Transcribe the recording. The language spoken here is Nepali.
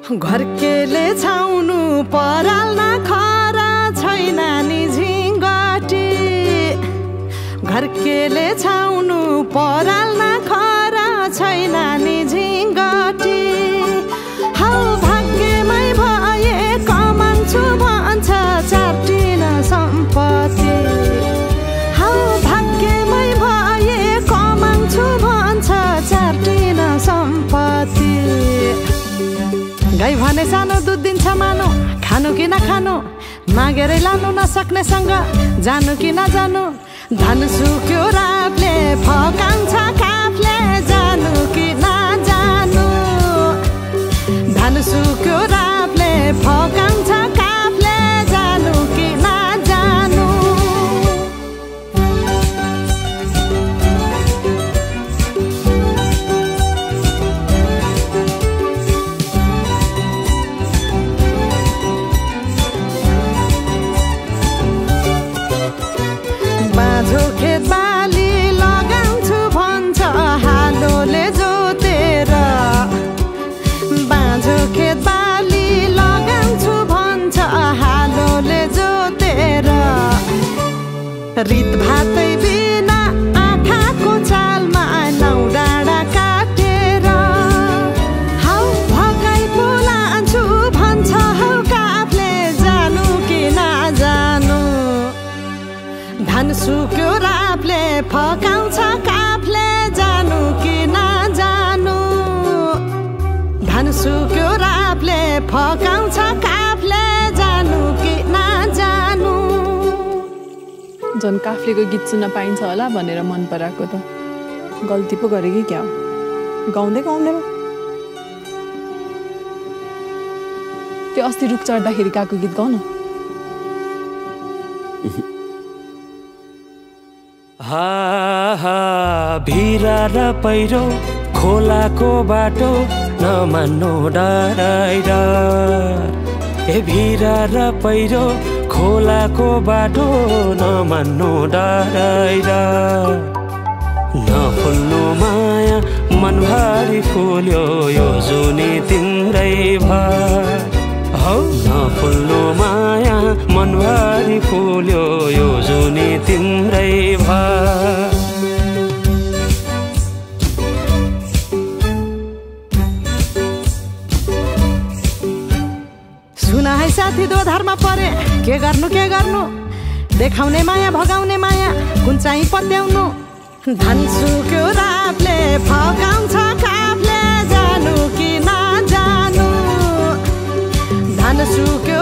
घरकेले छाउनु पराल नखरा छैन नि झिङ्गटी घरकेले छाउनु पराल नखरा छैन नि झिङ्गटी हौ भाग्यमै भए कमाउँछु भन्छ चाटिन सम्पत्ति हौ भाग्यमै भए कमाउँछु भन्छ चाटिन सम्पत्ति गाई भने सानो दुध दिन्छ मानो खानु कि नखानु मागेरै लानु नसक्नेसँग जानु कि नजानु धन सुक्यो रातले फकाउँछ काफले जानु कि नजानु धन सुक्यो रातले फकाउँछ काफले जानु कि नजानु बाँझो खेत बाली लगाउँछु भन्छ हालोले जोतेर बाँझो खेत बाली लगाउँछु भन्छ हालोले जोतेर रित भातै बिना आँखाको चालमा नौ डाँडा काटेर हौ भगाइ बोलान्छु भन्छ हौ काफले जानु कि नजानु धन सुक्यो रापले फकाउँछ काफले जानु कि नजानु धन सुक्यो रापले फकाउँछ काफले जानु कि नजानु झन् काफलेको गीत सुन्न पाइन्छ होला भनेर मन पराएको त गल्ती पो गरे कि क्या गाउँदै गाउँदैन त्यो अस्ति रुख चढ्दाखेरि गएको गीत गाउन हा हा भिरा र पहिरो खोलाको बाटो नमान्नु डराइर ए भिरा र पहिरो खोलाको बाटो नमान्नु डराइर नफुल्नु माया मनभरि फुल्यो यो जुनी तिम्रै भर हौ नफुल्नु माया मनभरि फुल्यो यो जुनी तिम्रै भर सुना है साथी दोधारमा परे के गर्नु देखाउने माया भगाउने माया कुन चाहिँ पत्याउनु धन सुक्यो रापले फकाउँछ काफले जानु कि नजानु धन सुक्यो